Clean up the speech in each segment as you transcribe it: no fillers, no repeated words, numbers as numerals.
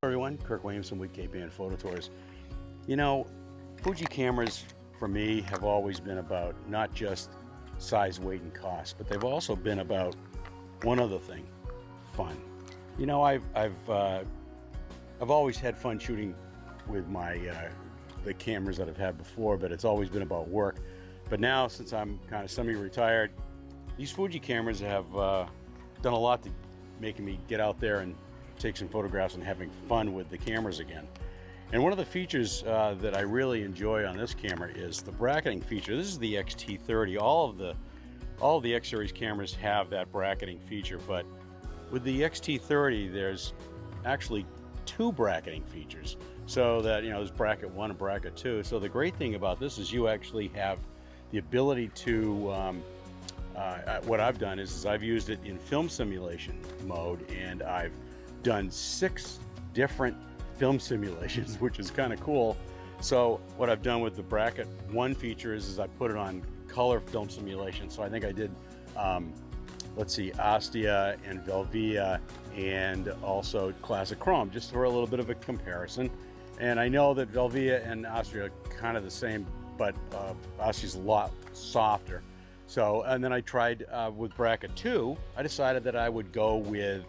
everyone, Kirk Williamson with K-Band Photo Tours. You know, Fuji cameras for me have always been about not just size, weight, and cost, but they've also been about one other thing: fun. You know, I've always had fun shooting with my the cameras that I've had before, but it's always been about work. But now, since I'm kind of semi-retired, these Fuji cameras have done a lot to making me get out there and take some photographs and having fun with the cameras again. And one of the features that I really enjoy on this camera is the bracketing feature. This is the X-T30. All of the X series cameras have that bracketing feature, but with the X-T30 there's actually two bracketing features, so that, you know, there's bracket 1 and bracket 2. So the great thing about this is you actually have the ability to what I've done is I've used it in film simulation mode, and I've done 6 different film simulations, which is kind of cool. So what I've done with the bracket 1 feature is I put it on color film simulation. So I think I did let's see, Ostia and Velvia and also Classic Chrome, just for a little bit of a comparison. And I know that Velvia and Ostia are kind of the same, but Ostia's a lot softer. So, and then I tried with bracket 2, I decided that I would go with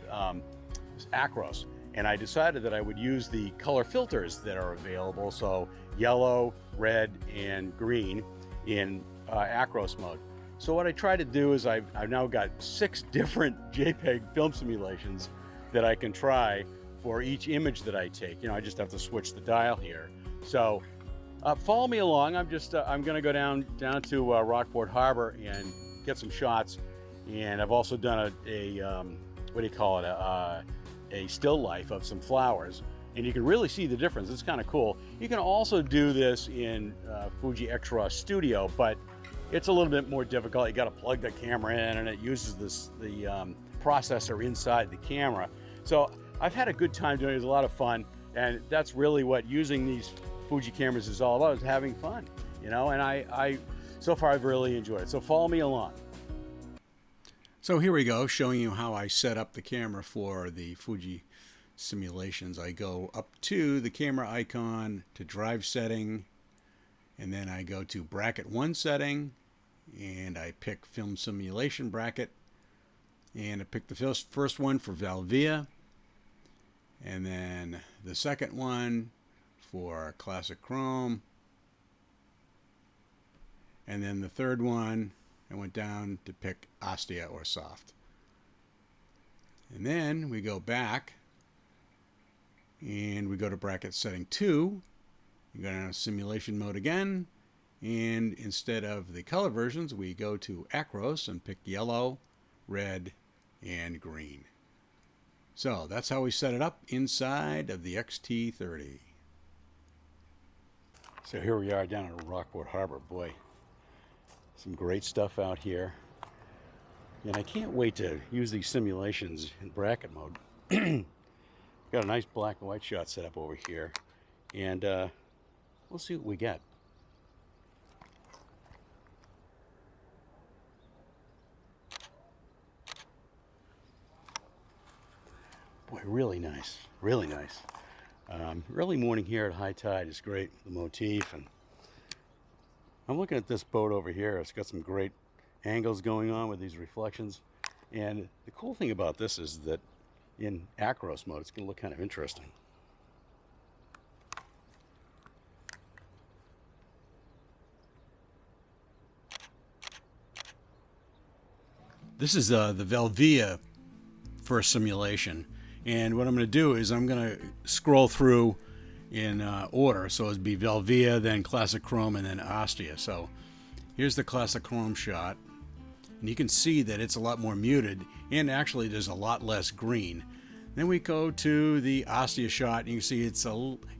Acros, and I decided that I would use the color filters that are available, so yellow, red, and green in Acros mode. So what I try to do is I've now got 6 different JPEG film simulations that I can try for each image that I take. You know, I just have to switch the dial here. So follow me along. I'm going to go down to Rockport Harbor and get some shots. And I've also done a what do you call it? A still life of some flowers, and you can really see the difference. It's kind of cool. You can also do this in Fuji X-Raw Studio, but it's a little bit more difficult. You got to plug the camera in, and it uses the processor inside the camera. So I've had a good time doing it. It's a lot of fun, and that's really what using these Fuji cameras is all about, is having fun, you know. And I so far I've really enjoyed it. So follow me along. So here we go, showing you how I set up the camera for the Fuji simulations. I go up to the camera icon to drive setting, and then I go to bracket 1 setting, and I pick film simulation bracket, and I pick the first one for Velvia, and then the second one for Classic Chrome, and then the third one I went down to pick Ostia or soft. And then we go back and we go to bracket setting 2. You go down to simulation mode again, and instead of the color versions we go to Acros and pick yellow, red, and green. So that's how we set it up inside of the X-T30. So here we are down at Rockport Harbor. Boy, some great stuff out here, and I can't wait to use these simulations in bracket mode. Got a nice black and white shot set up over here, and we'll see what we get. Boy, really nice, really nice. Early morning here at high tide is great, the motif. And I'm looking at this boat over here. It's got some great angles going on with these reflections. And the cool thing about this is that in Acros mode, it's going to look kind of interesting. This is the Velvia first simulation. And what I'm going to do is I'm going to scroll through in order. So it'd be Velvia, then Classic Chrome, and then Ostia. So here's the Classic Chrome shot, and you can see that it's a lot more muted, and actually there's a lot less green. Then we go to the Ostia shot, and you can see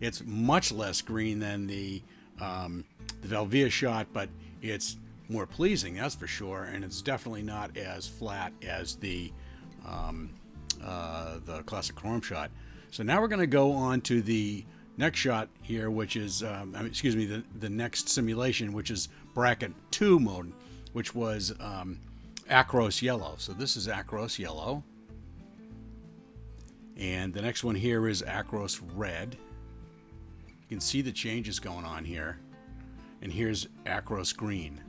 it's much less green than the Velvia shot, but it's more pleasing, that's for sure, and it's definitely not as flat as the Classic Chrome shot. So now we're going to go on to the next shot here, which is, excuse me, the next simulation, which is bracket 2 mode, which was Acros yellow. So this is Acros yellow. And the next one here is Acros Red. You can see the changes going on here. And here's Acros Green.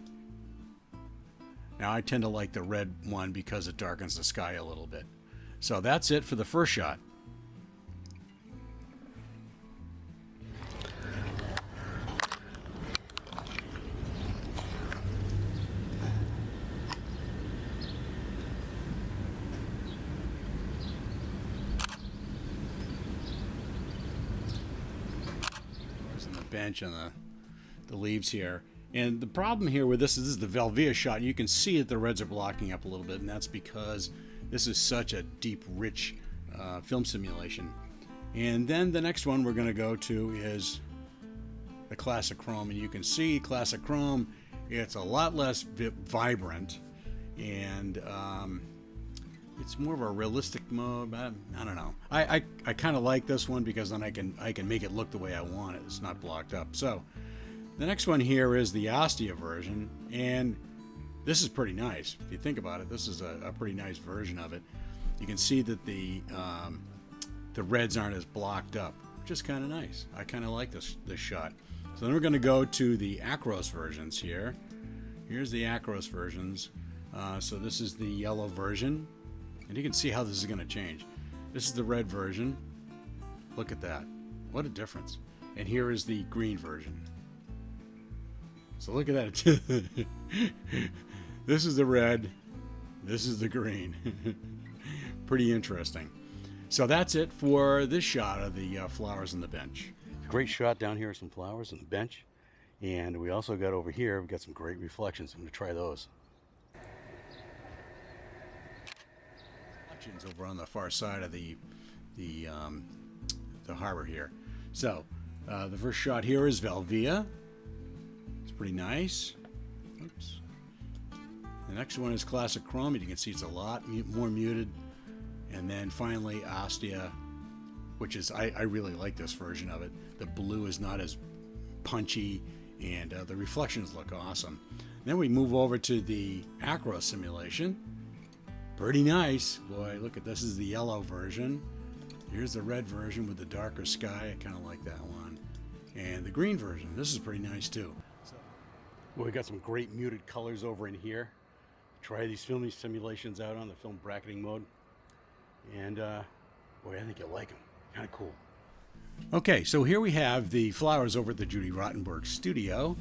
Now I tend to like the red one because it darkens the sky a little bit. So that's it for the first shot. Bench and the leaves here, and the problem here with this is the Velvia shot, and you can see that the reds are blocking up a little bit, and that's because this is such a deep, rich film simulation. And then the next one we're going to go to is the Classic Chrome, and you can see Classic Chrome, it's a lot less vibrant, and it's more of a realistic mode. I don't know. I kind of like this one because then I can make it look the way I want it. It's not blocked up. So the next one here is the Ostia version, and this is pretty nice. If you think about it, this is a pretty nice version of it. You can see that the reds aren't as blocked up, which is kind of nice. I kind of like this shot. So then we're going to go to the Acros versions here. Here's the Acros versions. So this is the yellow version. And you can see how this is going to change. This is the red version. Look at that. What a difference. And here is the green version. So look at that. This is the red. This is the green. Pretty interesting. So that's it for this shot of the flowers on the bench. Great shot down here, some flowers on the bench. And we also got over here, we've got some great reflections. I'm going to try those. Over on the far side of the harbor here. So the first shot here is Velvia. It's pretty nice. Oops. The next one is Classic Chrome. You can see it's a lot more muted. And then finally Ostia, which is I really like this version of it. The blue is not as punchy, and the reflections look awesome. Then we move over to the Acros simulation. Pretty nice. Boy, look at this. Is the yellow version. Here's the red version with the darker sky. I kind of like that one. And the green version. This is pretty nice too. Well, we got some great muted colors over in here. Try these filming simulations out on the film bracketing mode. And boy, I think you'll like them. Kind of cool. Okay, so here we have the flowers over at the Judy Rottenberg studio.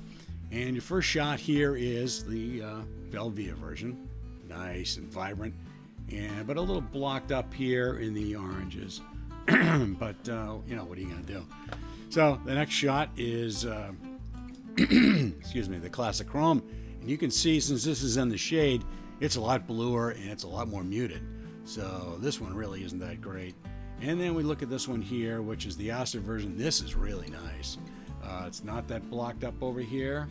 And your first shot here is the Velvia version. Nice and vibrant. But a little blocked up here in the oranges. But, you know, what are you going to do? So the next shot is, excuse me, the Classic Chrome. And you can see, since this is in the shade, it's a lot bluer and it's a lot more muted. So this one really isn't that great. And then we look at this one here, which is the Ostia version. This is really nice. It's not that blocked up over here.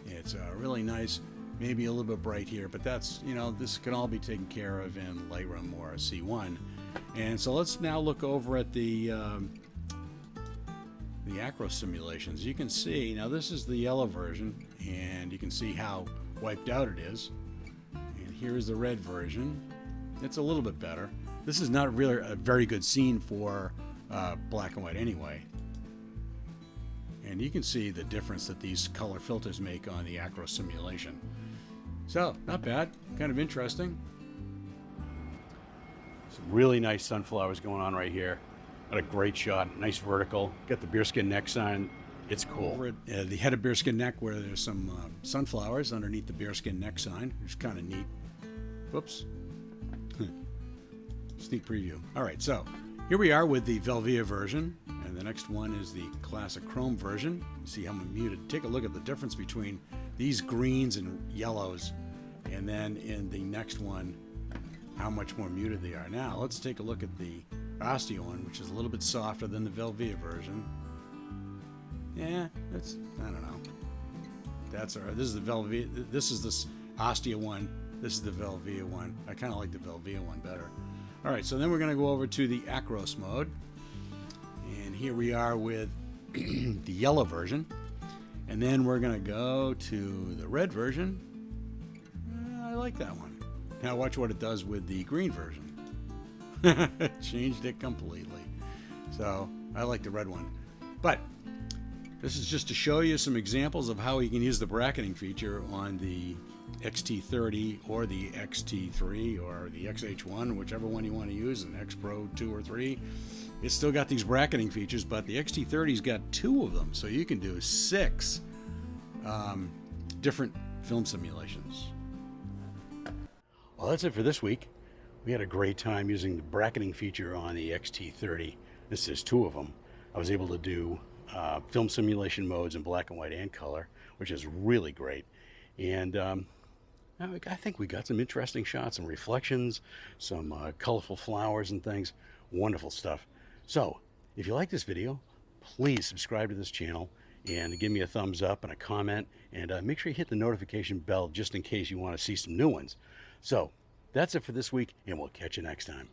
It's really nice. Maybe a little bit bright here, but that's, you know, this can all be taken care of in Lightroom or C1. And so let's now look over at the Acros simulations. You can see, now this is the yellow version, and you can see how wiped out it is. And here's the red version. It's a little bit better. This is not really a very good scene for black and white anyway. And you can see the difference that these color filters make on the Acros simulation. So, not bad. Kind of interesting. Some really nice sunflowers going on right here. Got a great shot. Nice vertical. Got the bearskin neck sign. It's cool. Over at the head of bearskin neck, where there's some sunflowers underneath the bearskin neck sign, which is kind of neat. Whoops. Sneak preview. All right, so here we are with the Velvia version, and the next one is the Classic Chrome version. See how I'm muted. Take a look at the difference between these greens and yellows, and then in the next one, how much more muted they are. Now, let's take a look at the Ostia one, which is a little bit softer than the Velvia version. Yeah, that's, I don't know. That's all right. This is the Velvia, this is the Ostia one. This is the Velvia one. I kind of like the Velvia one better. All right, so then we're going to go over to the Acros mode. And here we are with the yellow version. And then we're going to go to the red version. I like that one. Now watch what it does with the green version. Changed it completely. So I like the red one. But this is just to show you some examples of how you can use the bracketing feature on the X-T30 or the X-T3 or the XH1, whichever one you want to use, an X Pro 2 or 3. It's still got these bracketing features, but the X-T30's got 2 of them, so you can do 6 different film simulations. Well, that's it for this week. We had a great time using the bracketing feature on the X-T30. This is 2 of them. I was able to do film simulation modes in black and white and color, which is really great. And I think we got some interesting shots, some reflections, some colorful flowers and things. Wonderful stuff. So if you like this video, please subscribe to this channel and give me a thumbs up and a comment, and make sure you hit the notification bell just in case you want to see some new ones. So that's it for this week, and we'll catch you next time.